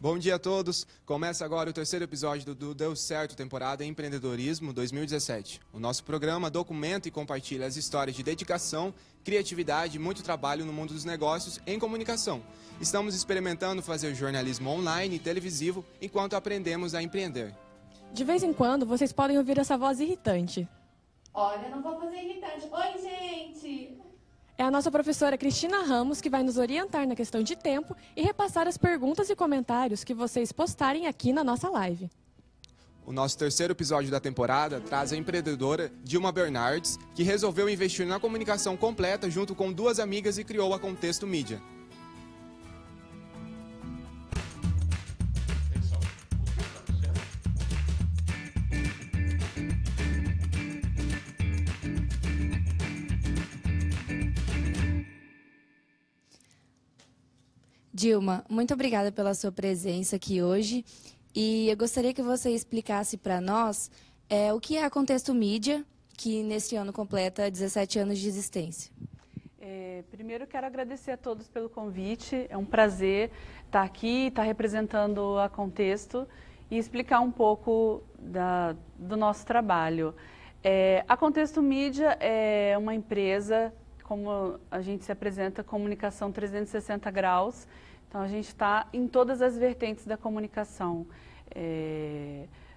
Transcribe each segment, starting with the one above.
Bom dia a todos. Começa agora o terceiro episódio do Deu Certo temporada Empreendedorismo 2017. O nosso programa documenta e compartilha as histórias de dedicação, criatividade e muito trabalho no mundo dos negócios em comunicação. Estamos experimentando fazer jornalismo online e televisivo enquanto aprendemos a empreender. De vez em quando, vocês podem ouvir essa voz irritante. Olha, não vou fazer irritante. Oi, gente! É a nossa professora Cristina Ramos que vai nos orientar na questão de tempo e repassar as perguntas e comentários que vocês postarem aqui na nossa live. O nosso terceiro episódio da temporada traz a empreendedora Dilma Bernardes, que resolveu investir na comunicação completa junto com duas amigas e criou a Contexto Mídia. Dilma, muito obrigada pela sua presença aqui hoje e eu gostaria que você explicasse para nós o que é a Contexto Mídia, que neste ano completa 17 anos de existência. Primeiro, quero agradecer a todos pelo convite. É um prazer estar aqui, estar representando a Contexto e explicar um pouco do nosso trabalho. A Contexto Mídia é uma empresa, como a gente se apresenta, comunicação 360 graus. Então, a gente está em todas as vertentes da comunicação.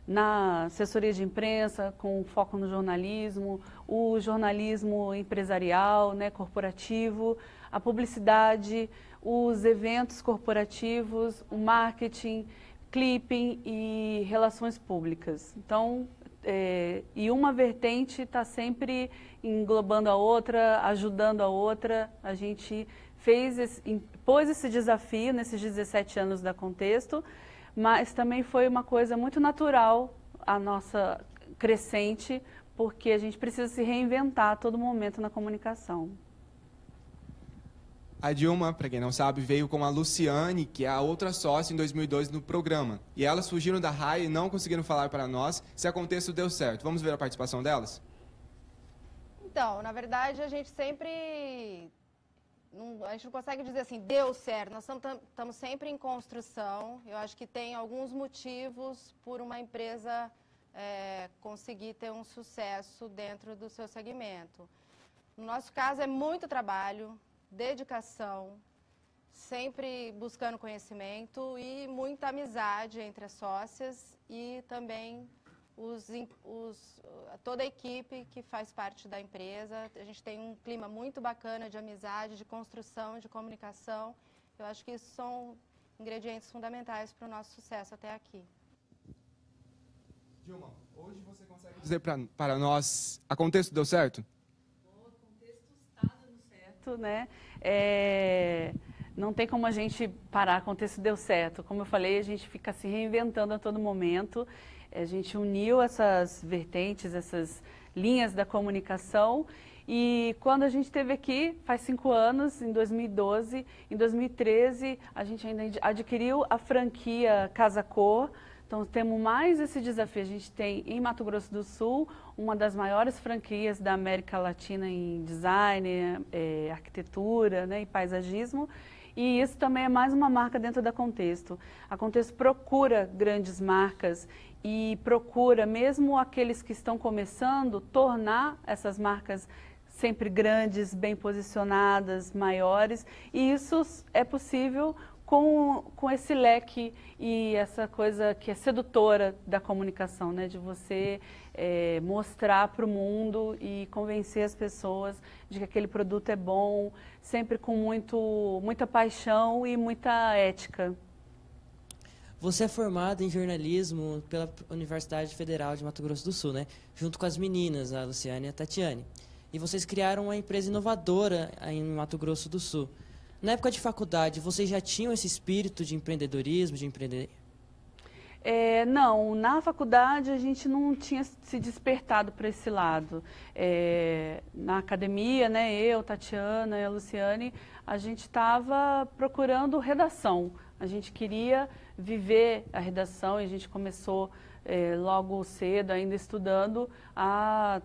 Na assessoria de imprensa, com foco no jornalismo, o jornalismo empresarial, né, corporativo, a publicidade, os eventos corporativos, o marketing, clipping e relações públicas. Então, e uma vertente está sempre englobando a outra, ajudando a outra. A gente pôs esse desafio nesses 17 anos da Contexto, mas também foi uma coisa muito natural, a nossa crescente, porque a gente precisa se reinventar a todo momento na comunicação. A Dilma, para quem não sabe, veio com a Luciane, que é a outra sócia em 2002 no programa. E elas fugiram da raia e não conseguiram falar para nós se a Contexto deu certo. Vamos ver a participação delas? Então, na verdade, a gente sempre... a gente não consegue dizer assim, deu certo. Nós estamos sempre em construção. Eu acho que tem alguns motivos por uma empresa conseguir ter um sucesso dentro do seu segmento. No nosso caso, é muito trabalho, dedicação, sempre buscando conhecimento e muita amizade entre as sócias e também toda a equipe que faz parte da empresa. A gente tem um clima muito bacana de amizade, de construção, de comunicação. Eu acho que isso são ingredientes fundamentais para o nosso sucesso até aqui. Dilma, hoje você consegue dizer para nós, a Contexto deu certo? O Contexto está dando certo, né? Não tem como a gente parar, a Contexto deu certo. Como eu falei, a gente fica se reinventando a todo momento. A gente uniu essas vertentes, essas linhas da comunicação e quando a gente esteve aqui, faz 5 anos, em 2012, em 2013, a gente ainda adquiriu a franquia Casa Cor. Então, temos mais esse desafio. A gente tem em Mato Grosso do Sul uma das maiores franquias da América Latina em design, arquitetura, né, e paisagismo. E isso também é mais uma marca dentro da Contexto. A Contexto procura grandes marcas e procura, mesmo aqueles que estão começando, tornar essas marcas sempre grandes, bem posicionadas, maiores. E isso é possível com esse leque e essa coisa que é sedutora da comunicação, né? De você mostrar para o mundo e convencer as pessoas de que aquele produto é bom, sempre com muita paixão e muita ética. Você é formado em jornalismo pela Universidade Federal de Mato Grosso do Sul, né? Junto com as meninas, a Luciane e a Tatiane. E vocês criaram uma empresa inovadora em Mato Grosso do Sul. Na época de faculdade, vocês já tinham esse espírito de empreendedorismo, de empreender? Não, na faculdade a gente não tinha se despertado para esse lado. Na academia, né, eu, Tatiana e a Luciane, a gente estava procurando redação. A gente queria viver a redação e a gente começou logo cedo, ainda estudando, a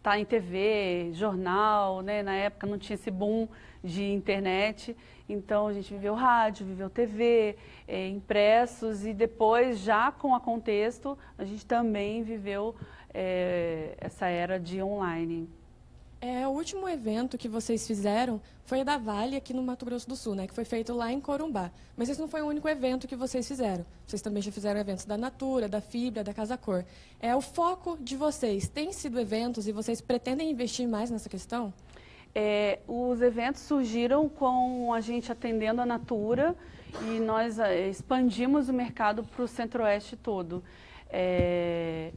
tá em TV, jornal, né? Na época não tinha esse boom de internet, então a gente viveu rádio, viveu TV, impressos, e depois, já com a Contexto, a gente também viveu essa era de online. O último evento que vocês fizeram foi da Vale aqui no Mato Grosso do Sul, né? Que foi feito lá em Corumbá. Mas esse não foi o único evento que vocês fizeram. Vocês também já fizeram eventos da Natura, da Fibra, da Casa Cor. O foco de vocês tem sido eventos e vocês pretendem investir mais nessa questão? Os eventos surgiram com a gente atendendo a Natura e nós expandimos o mercado para o Centro-Oeste todo.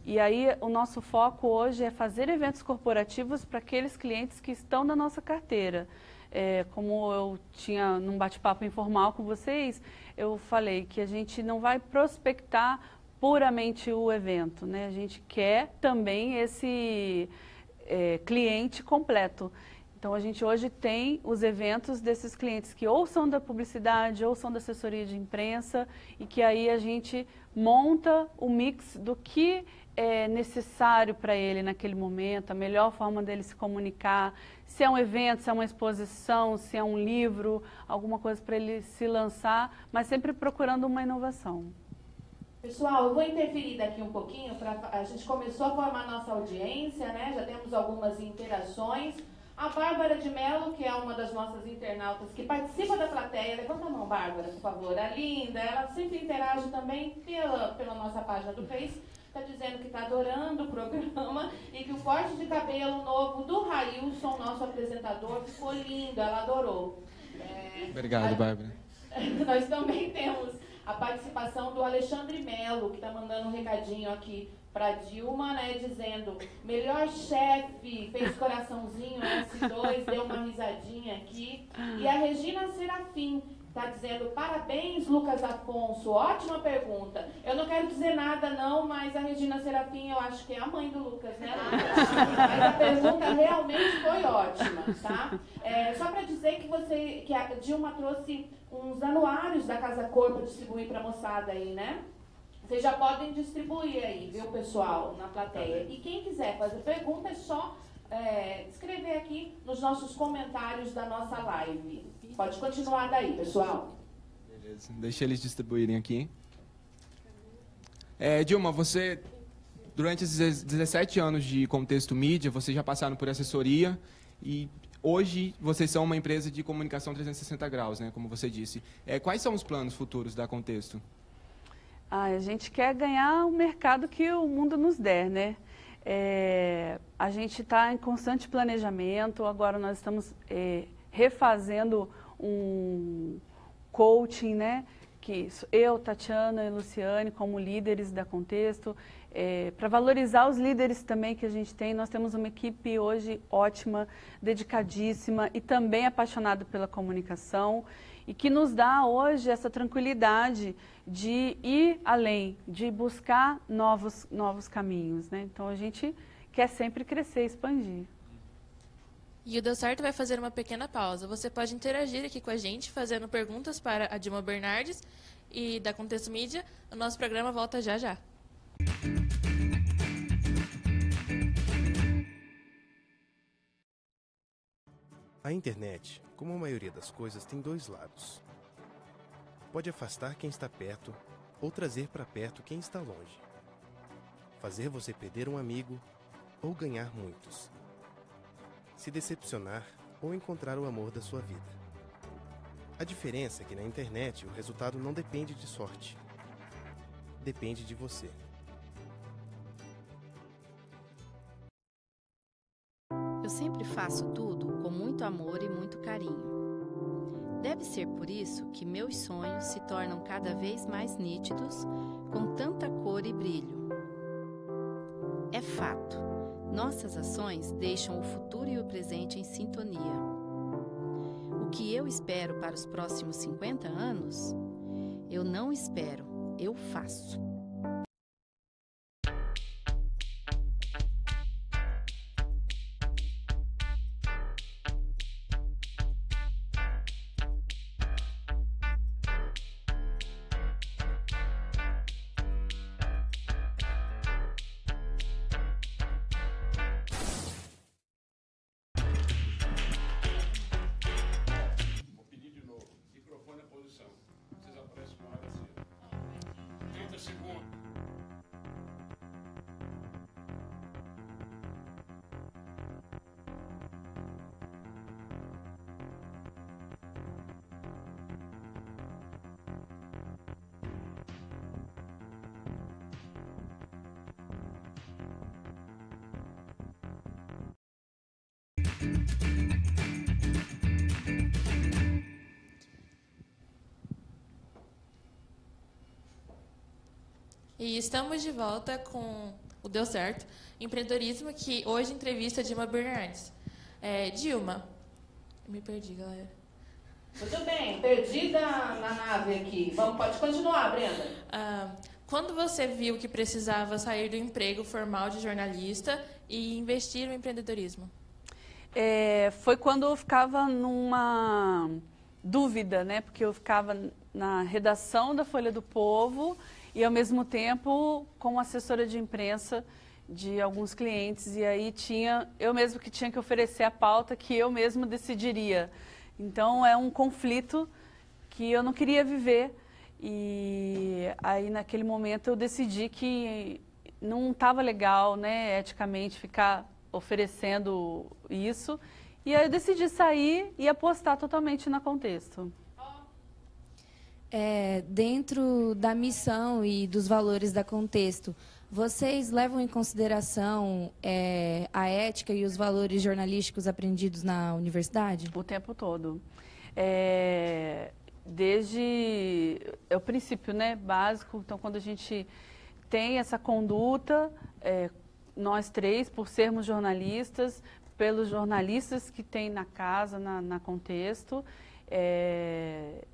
E aí o nosso foco hoje é fazer eventos corporativos para aqueles clientes que estão na nossa carteira. Como eu tinha num bate-papo informal com vocês, eu falei que a gente não vai prospectar puramente o evento, né? A gente quer também esse cliente completo. Então, a gente hoje tem os eventos desses clientes que ou são da publicidade, ou são da assessoria de imprensa, e que aí a gente monta o mix do que é necessário para ele naquele momento, a melhor forma dele se comunicar, se é um evento, se é uma exposição, se é um livro, alguma coisa para ele se lançar, mas sempre procurando uma inovação. Pessoal, eu vou interferir daqui um pouquinho, a gente começou a formar nossa audiência, né? Já temos algumas interações. A Bárbara de Mello, que é uma das nossas internautas que participa da plateia, levanta a mão, Bárbara, por favor. A Linda, ela sempre interage também pela nossa página do Face, está dizendo que está adorando o programa e que o corte de cabelo novo do Railson, nosso apresentador, ficou lindo, ela adorou. Obrigado, Bárbara. Nós também temos a participação do Alexandre Melo, que está mandando um recadinho aqui para Dilma, né, dizendo: melhor chefe, fez coraçãozinho S2, deu uma risadinha aqui. E a Regina Serafim está dizendo: parabéns, Lucas Afonso, ótima pergunta. Eu não quero dizer nada não, mas a Regina Serafim eu acho que é a mãe do Lucas, né, Lucas? Mas a pergunta realmente foi ótima, tá? Só para dizer que a Dilma trouxe uns anuários da Casa Cor para distribuir para a moçada aí, né? Vocês já podem distribuir aí, viu, pessoal, na plateia. E quem quiser fazer pergunta é só escrever aqui nos nossos comentários da nossa live. Pode continuar daí, pessoal. Beleza, deixa eles distribuírem aqui. Dilma, você, durante esses 17 anos de Contexto Mídia, vocês já passaram por assessoria e hoje vocês são uma empresa de comunicação 360 graus, né, como você disse. Quais são os planos futuros da Contexto? A gente quer ganhar o mercado que o mundo nos der, né? A gente está em constante planejamento, agora nós estamos refazendo um coaching, né? Que eu, Tatiana e Luciane, como líderes da Contexto, para valorizar os líderes também que a gente tem. Nós temos uma equipe hoje ótima, dedicadíssima e também apaixonada pela comunicação, e que nos dá hoje essa tranquilidade de ir além, de buscar novos caminhos, né? Então, a gente quer sempre crescer, expandir. E o Deu Certo vai fazer uma pequena pausa. Você pode interagir aqui com a gente, fazendo perguntas para a Dilma Bernardes e da Contexto Mídia. O nosso programa volta já já. A internet, como a maioria das coisas, tem dois lados. Pode afastar quem está perto ou trazer para perto quem está longe. Fazer você perder um amigo ou ganhar muitos. Se decepcionar ou encontrar o amor da sua vida. A diferença é que na internet o resultado não depende de sorte. Depende de você. Eu sempre faço tudo com muito amor e muito carinho. Deve ser por isso que meus sonhos se tornam cada vez mais nítidos, com tanta cor e brilho. É fato, nossas ações deixam o futuro e o presente em sintonia. O que eu espero para os próximos 50 anos? Eu não espero, eu faço. E estamos de volta com o Deu Certo, empreendedorismo, que hoje entrevista a Dilma Bernardes. Dilma, me perdi, galera. Tudo bem, perdida na nave aqui. Pode continuar, Brenda. Quando você viu que precisava sair do emprego formal de jornalista e investir no empreendedorismo? Foi quando eu ficava numa dúvida, né? Porque eu ficava na redação da Folha do Povo e, ao mesmo tempo, como assessora de imprensa de alguns clientes. E aí eu mesmo que tinha que oferecer a pauta que eu mesmo decidiria. Então, é um conflito que eu não queria viver. E aí, naquele momento, eu decidi que não estava legal, né, eticamente, ficar oferecendo isso. E aí, eu decidi sair e apostar totalmente na Contexto. Dentro da missão e dos valores da Contexto, vocês levam em consideração a ética e os valores jornalísticos aprendidos na universidade? O tempo todo. Desde o princípio, né, básico. Então, quando a gente tem essa conduta, nós três, por sermos jornalistas, pelos jornalistas que tem na casa, na Contexto,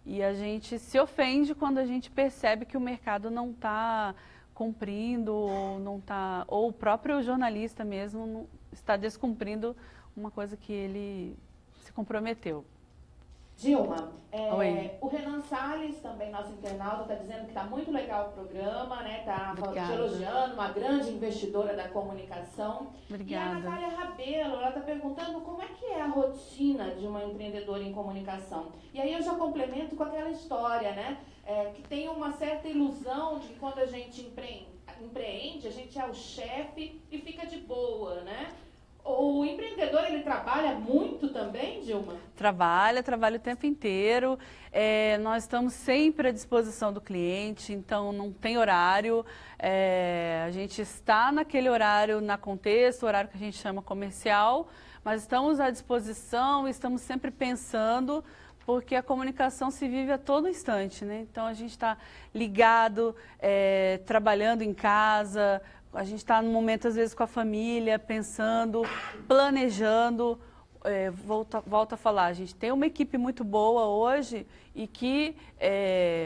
e a gente se ofende quando a gente percebe que o mercado não está cumprindo ou o próprio jornalista mesmo não está descumprindo uma coisa que ele se comprometeu. Dilma, o Renan Salles, também nosso internauta, está dizendo que está muito legal o programa, né? Está te elogiando, uma grande investidora da comunicação. Obrigada. E a Natália Rabelo, ela está perguntando como é que é a rotina de uma empreendedora em comunicação. E aí eu já complemento com aquela história, né? Que tem uma certa ilusão de que quando a gente empreende, a gente é o chefe e fica de boa, né? O empreendedor, ele trabalha muito também, Dilma? Trabalha o tempo inteiro. Nós estamos sempre à disposição do cliente, então não tem horário. A gente está naquele horário na Contexto, horário que a gente chama comercial, mas estamos à disposição, estamos sempre pensando, porque a comunicação se vive a todo instante, né? Então a gente está ligado, trabalhando em casa. A gente está no momento, às vezes, com a família, pensando, planejando. Volto a falar, a gente tem uma equipe muito boa hoje e que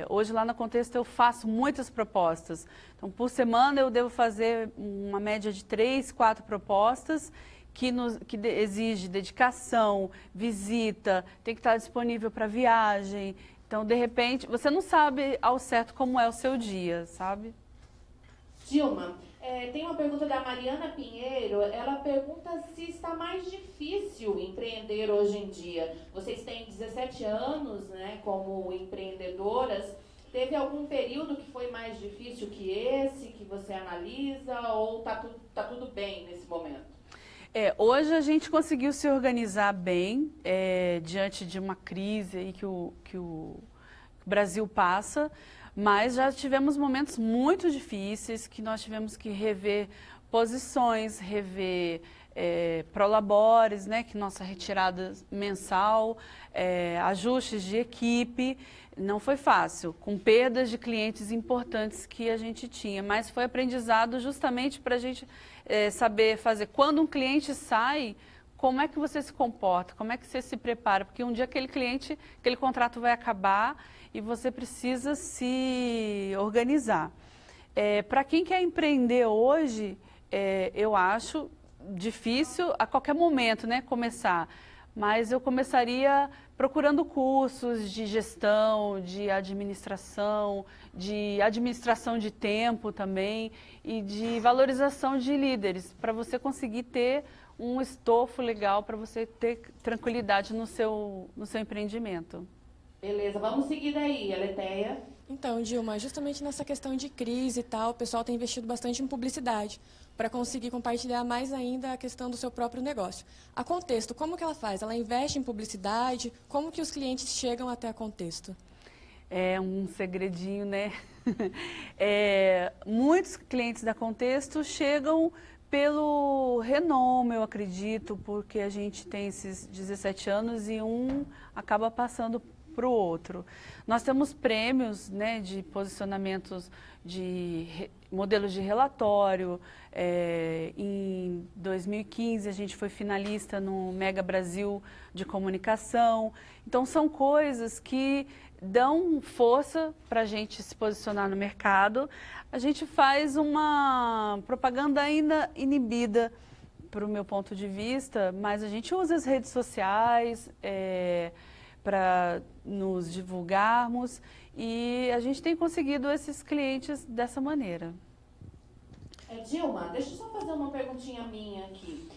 hoje lá na Contexto eu faço muitas propostas. Então, por semana eu devo fazer uma média de 3, 4 propostas que exige dedicação, visita, tem que estar disponível para viagem. Então, de repente, você não sabe ao certo como é o seu dia, sabe? Dilma, tem uma pergunta da Mariana Pinheiro. Ela pergunta se está mais difícil empreender hoje em dia. Vocês têm 17 anos, né, como empreendedoras. Teve algum período que foi mais difícil que esse, que você analisa, ou tá tudo bem nesse momento? Hoje a gente conseguiu se organizar bem diante de uma crise aí que o Brasil passa. Mas já tivemos momentos muito difíceis que nós tivemos que rever posições, rever prolabores, né, que nossa retirada mensal, ajustes de equipe. Não foi fácil, com perdas de clientes importantes que a gente tinha, mas foi aprendizado justamente para a gente saber fazer. Quando um cliente sai, como é que você se comporta, como é que você se prepara, porque um dia aquele contrato vai acabar e você precisa se organizar. Para quem quer empreender hoje, eu acho difícil a qualquer momento, né, começar, mas eu começaria procurando cursos de gestão, de administração de tempo também e de valorização de líderes, para você conseguir ter um estofo legal, para você ter tranquilidade no seu empreendimento. Beleza, vamos seguir daí, Aleteia. Então, Dilma, justamente nessa questão de crise e tal, o pessoal tem investido bastante em publicidade para conseguir compartilhar mais ainda a questão do seu próprio negócio. A Contexto, como que ela faz? Ela investe em publicidade? Como que os clientes chegam até a Contexto? É um segredinho, né? Muitos clientes da Contexto chegam Pelo renome, eu acredito, porque a gente tem esses 17 anos e um acaba passando para o outro. Nós temos prêmios, né, de posicionamentos de modelos de relatório. Em 2015 a gente foi finalista no Mega Brasil de comunicação. Então são coisas que dão força para a gente se posicionar no mercado. A gente faz uma propaganda ainda inibida, para o meu ponto de vista, mas a gente usa as redes sociais para nos divulgarmos e a gente tem conseguido esses clientes dessa maneira. Dilma, deixa eu só fazer uma perguntinha minha aqui.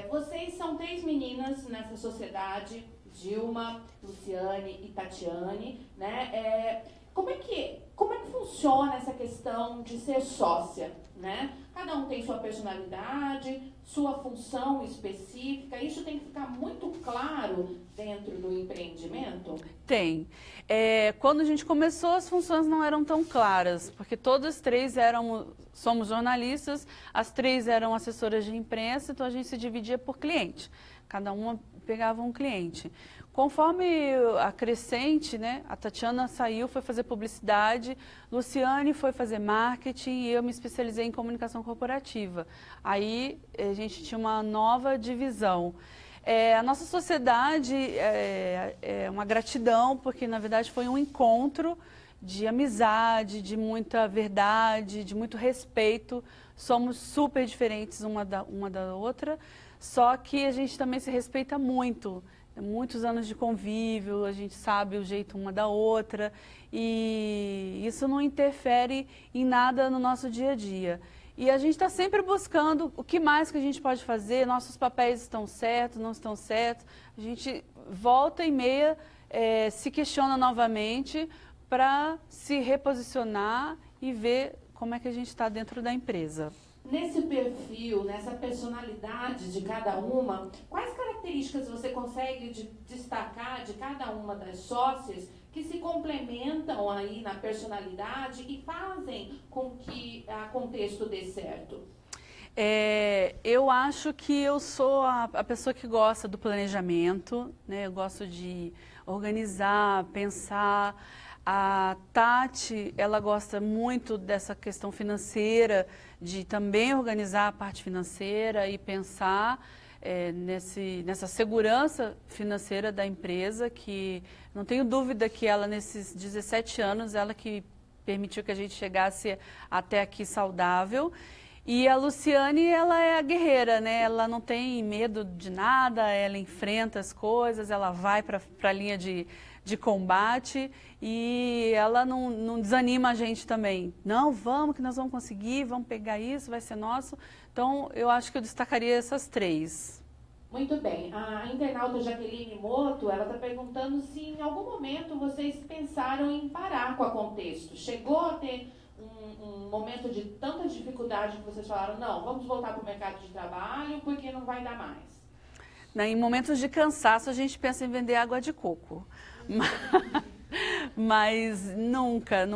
Vocês são 3 meninas nessa sociedade, Dilma, Luciane e Tatiane, né? Como é que funciona essa questão de ser sócia, né? Cada um tem sua personalidade, sua função específica. Isso tem que ficar muito claro dentro do empreendimento? Tem. Quando a gente começou, as funções não eram tão claras, porque todas 3 somos jornalistas, as 3 eram assessoras de imprensa, então a gente se dividia por cliente. Cada uma pegava um cliente. Conforme a crescente, né, a Tatiana saiu, foi fazer publicidade, Luciane foi fazer marketing e eu me especializei em comunicação corporativa. Aí a gente tinha uma nova divisão. A nossa sociedade é uma gratidão, porque na verdade foi um encontro de amizade, de muita verdade, de muito respeito. Somos super diferentes uma da outra, só que a gente também se respeita muito. Muitos anos de convívio, a gente sabe o jeito uma da outra e isso não interfere em nada no nosso dia a dia. E a gente está sempre buscando o que mais que a gente pode fazer, nossos papéis estão certos, não estão certos. A gente volta e meia, se questiona novamente para se reposicionar e ver como é que a gente está dentro da empresa. Nesse perfil, nessa personalidade de cada uma, quais características você consegue destacar de cada uma das sócias que se complementam aí na personalidade e fazem com que a Contexto dê certo? Eu acho que eu sou a pessoa que gosta do planejamento, né? Eu gosto de organizar, pensar. A Tati, ela gosta muito dessa questão financeira, de também organizar a parte financeira e pensar nessa segurança financeira da empresa, que não tenho dúvida que ela, nesses 17 anos, ela que permitiu que a gente chegasse até aqui saudável. E a Luciane, ela é a guerreira, né? Ela não tem medo de nada, ela enfrenta as coisas, ela vai para a linha de combate e ela não desanima a gente também. Não, vamos que nós vamos conseguir, vamos pegar isso, vai ser nosso. Então, eu acho que eu destacaria essas 3. Muito bem. A internauta Jaqueline Moto, ela está perguntando se em algum momento vocês pensaram em parar com a Contexto. Chegou a ter um momento de tanta dificuldade que vocês falaram, não, vamos voltar para o mercado de trabalho porque não vai dar mais? Em momentos de cansaço, a gente pensa em vender água de coco. Mas nunca.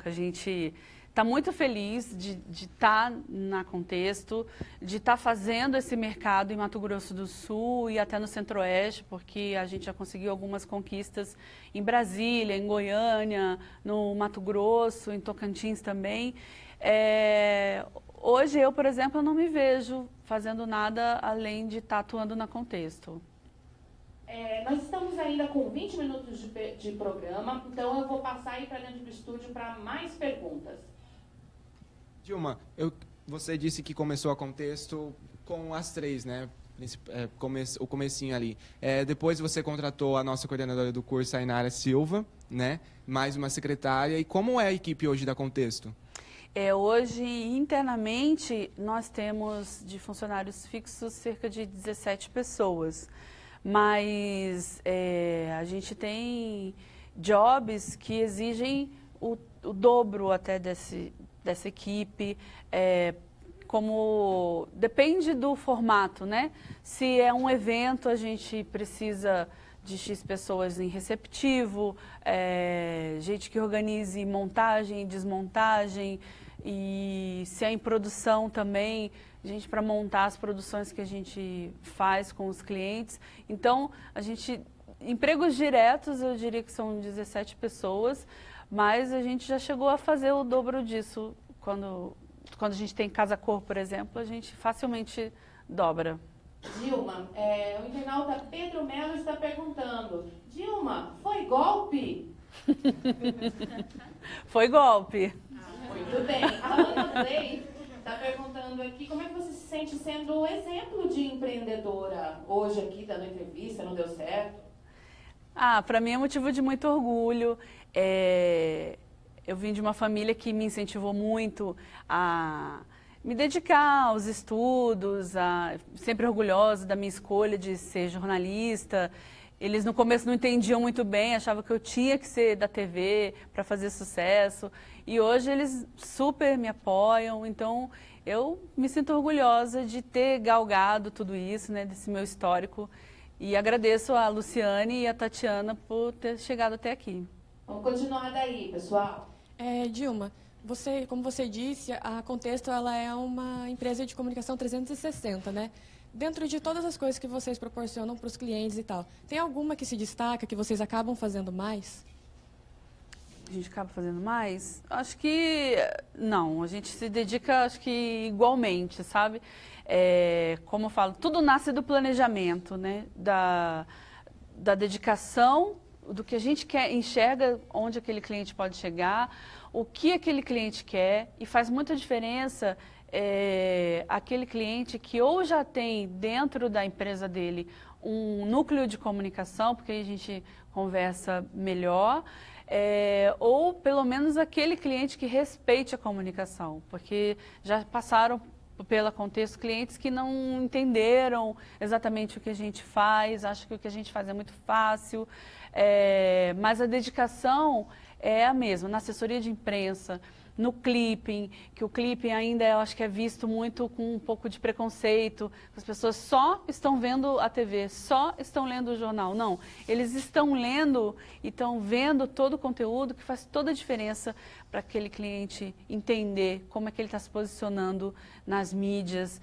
A gente está muito feliz de estar na Contexto, de estar fazendo esse mercado em Mato Grosso do Sul e até no Centro-Oeste, porque a gente já conseguiu algumas conquistas em Brasília, em Goiânia, no Mato Grosso, em Tocantins também. Hoje eu, por exemplo, não me vejo fazendo nada além de estar atuando na Contexto. Nós estamos ainda com 20 minutos de programa, então eu vou passar aí para dentro do estúdio para mais perguntas. Dilma, você disse que começou a Contexto com as 3, né? O comecinho ali. Depois você contratou a nossa coordenadora do curso, a Inara Silva, né? Mais uma secretária. E como é a equipe hoje da Contexto? Hoje, internamente, nós temos de funcionários fixos cerca de 17 pessoas. Mas a gente tem jobs que exigem o dobro até dessa equipe, depende do formato, né? Se é um evento, a gente precisa de X pessoas em receptivo, gente que organize montagem e desmontagem, e se é em produção também, gente para montar as produções que a gente faz com os clientes. Então, empregos diretos, eu diria que são 17 pessoas, mas a gente já chegou a fazer o dobro disso. Quando a gente tem casa-cor, por exemplo, a gente facilmente dobra. Dilma, o internauta Pedro Melo está perguntando: Dilma, foi golpe? Foi golpe. Muito bem. A Ana Clay está perguntando aqui como é que você se sente sendo exemplo de empreendedora hoje aqui, dando entrevista, não deu certo? Para mim é motivo de muito orgulho. Eu vim de uma família que me incentivou muito a me dedicar aos estudos, sempre orgulhosa da minha escolha de ser jornalista. Eles no começo não entendiam muito bem, achavam que eu tinha que ser da TV para fazer sucesso. E hoje eles super me apoiam, então eu me sinto orgulhosa de ter galgado tudo isso, né, desse meu histórico. E agradeço a Luciane e a Tatiana por ter chegado até aqui. Vamos continuar daí, pessoal. Dilma, como você disse, a Contexto ela é uma empresa de comunicação 360, né? Dentro de todas as coisas que vocês proporcionam para os clientes e tal, tem alguma que se destaca, que vocês acabam fazendo mais? A gente acaba fazendo mais? Acho que não, a gente se dedica, acho que igualmente, sabe? Como eu falo, tudo nasce do planejamento, né? Da dedicação, do que a gente enxerga onde aquele cliente pode chegar, o que aquele cliente quer, e faz muita diferença aquele cliente que ou já tem dentro da empresa dele um núcleo de comunicação, porque aí a gente conversa melhor, ou pelo menos aquele cliente que respeite a comunicação, porque já passaram pela Contexto clientes que não entenderam exatamente o que a gente faz, acham que o que a gente faz é muito fácil, mas a dedicação é a mesma, na assessoria de imprensa, no clipping, que o clipping ainda eu acho que é visto muito com um pouco de preconceito, as pessoas só estão vendo a TV, só estão lendo o jornal. Não, eles estão lendo e estão vendo todo o conteúdo, que faz toda a diferença para aquele cliente entender como é que ele está se posicionando nas mídias,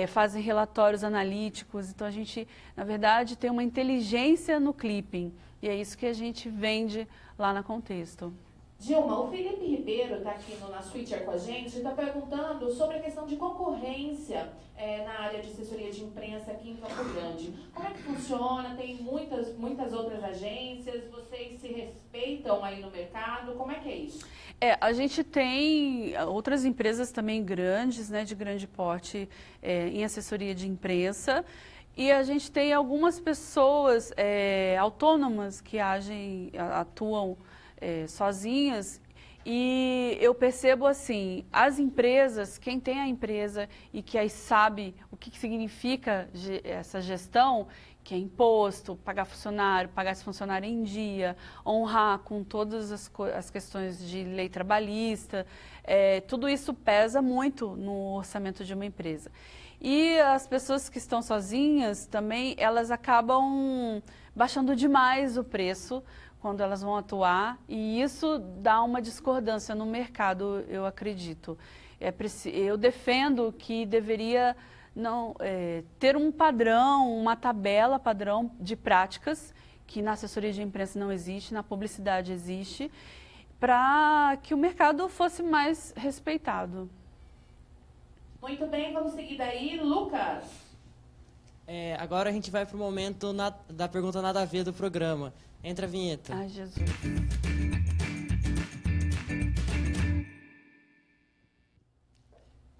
fazem relatórios analíticos. Então a gente, na verdade, tem uma inteligência no clipping e é isso que a gente vende lá na Contexto. Dilma, o Felipe Ribeiro está aqui na Switcher com a gente, está perguntando sobre a questão de concorrência na área de assessoria de imprensa aqui em Campo Grande. Como é que funciona? Tem muitas outras agências, vocês se respeitam aí no mercado? Como é que é isso? A gente tem outras empresas também grandes, né, de grande porte em assessoria de imprensa. E a gente tem algumas pessoas autônomas que atuam sozinhas, e eu percebo assim, as empresas, quem tem a empresa e que aí sabe o que significa essa gestão, que é imposto, pagar funcionário, pagar esse funcionário em dia, honrar com todas as questões de lei trabalhista, tudo isso pesa muito no orçamento de uma empresa. E as pessoas que estão sozinhas também, elas acabam baixando demais o preço quando elas vão atuar, e isso dá uma discordância no mercado, eu acredito. Eu defendo que deveria ter um padrão, uma tabela padrão de práticas, que na assessoria de imprensa não existe, na publicidade existe, para que o mercado fosse mais respeitado. Muito bem, vamos seguir daí. Lucas. Agora a gente vai para o momento da pergunta nada a ver do programa. Entra a vinheta. Ai, Jesus.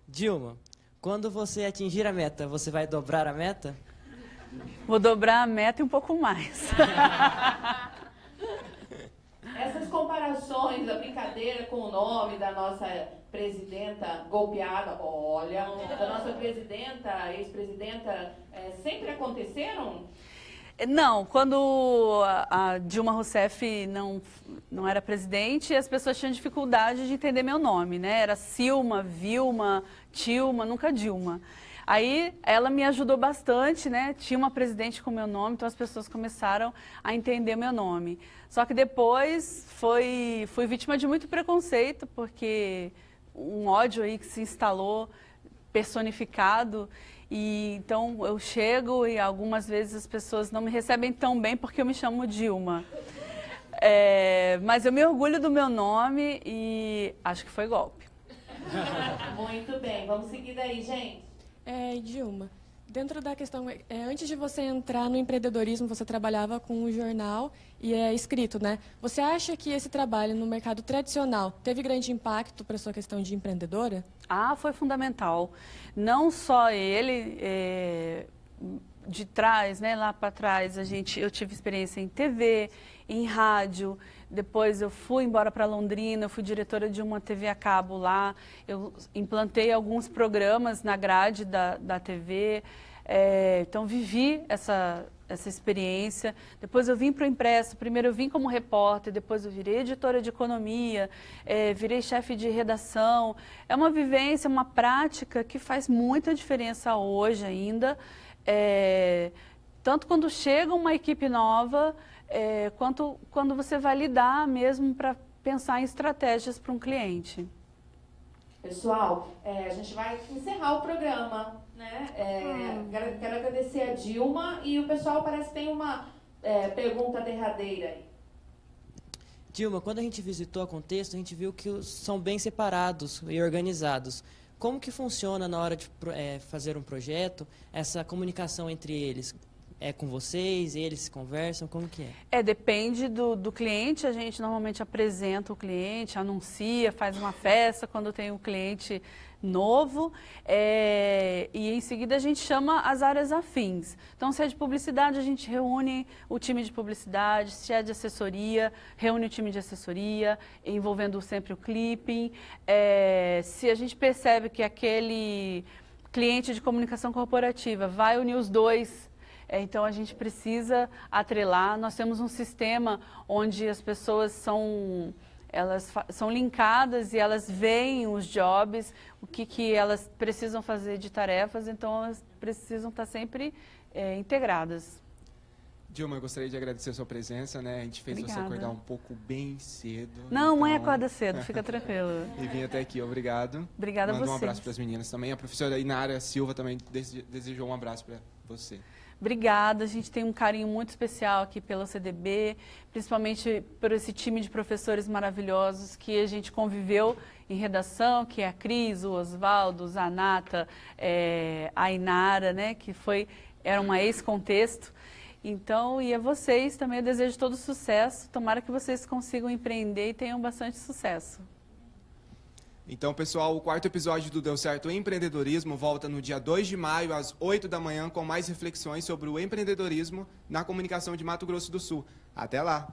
Dilma, quando você atingir a meta, você vai dobrar a meta? Vou dobrar a meta e um pouco mais. Essas comparações, a brincadeira com o nome da nossa presidenta golpeada, olha, da nossa presidenta, ex-presidenta, sempre aconteceram? Não, quando a Dilma Rousseff não era presidente, as pessoas tinham dificuldade de entender meu nome, né? Era Silma, Vilma, Tilma, nunca Dilma. Aí ela me ajudou bastante, né? Tinha uma presidente com meu nome, então as pessoas começaram a entender meu nome. Só que depois fui vítima de muito preconceito, porque um ódio aí que se instalou personificado. E então eu chego e algumas vezes as pessoas não me recebem tão bem porque eu me chamo Dilma. Mas eu me orgulho do meu nome e acho que foi golpe. Muito bem, vamos seguir daí, gente. Dilma, dentro da questão, antes de você entrar no empreendedorismo, você trabalhava com o jornal e é escrito, né? Você acha que esse trabalho no mercado tradicional teve grande impacto para a sua questão de empreendedora? Foi fundamental. Não só ele, de trás, né, lá para trás, eu tive experiência em TV, em rádio, depois eu fui embora para Londrina, eu fui diretora de uma TV a cabo lá, eu implantei alguns programas na grade da TV, então vivi essa experiência. Depois eu vim para o impresso, primeiro eu vim como repórter, depois eu virei editora de economia, virei chefe de redação. É uma vivência, uma prática que faz muita diferença hoje ainda, tanto quando chega uma equipe nova, quanto quando você vai lidar mesmo para pensar em estratégias para um cliente. Pessoal, a gente vai encerrar o programa, né? Quero agradecer a Dilma e o pessoal parece que tem uma pergunta derradeira aí. Dilma, quando a gente visitou a Contexto, a gente viu que são bem separados e organizados. Como que funciona na hora de fazer um projeto, essa comunicação entre eles? É com vocês, eles se conversam, como que é? Depende do cliente, a gente normalmente apresenta o cliente, anuncia, faz uma festa quando tem um cliente novo, e em seguida a gente chama as áreas afins. Então, se é de publicidade, a gente reúne o time de publicidade, se é de assessoria, reúne o time de assessoria, envolvendo sempre o clipping. Se a gente percebe que aquele cliente de comunicação corporativa vai unir os dois, então a gente precisa atrelar. Nós temos um sistema onde as pessoas elas são linkadas e elas veem os jobs, o que elas precisam fazer de tarefas, então elas precisam estar sempre integradas. Dilma, eu gostaria de agradecer a sua presença, né? A gente fez Obrigada. você acordar um pouco bem cedo. Não, mãe acorda cedo, fica tranquilo. E vim até aqui, obrigado. Obrigada a Manda vocês. um abraço para as meninas também. A professora Inara Silva também desejou um abraço para você. Obrigada, a gente tem um carinho muito especial aqui pelo CDB, principalmente por esse time de professores maravilhosos que a gente conviveu em redação, que é a Cris, o Osvaldo, o Zanata, a Inara, né, que era uma ex-Contexto. Então, e a vocês também eu desejo todo sucesso, tomara que vocês consigam empreender e tenham bastante sucesso. Então, pessoal, o 4º episódio do Deu Certo Empreendedorismo volta no dia 2 de maio, às 8 da manhã, com mais reflexões sobre o empreendedorismo na comunicação de Mato Grosso do Sul. Até lá!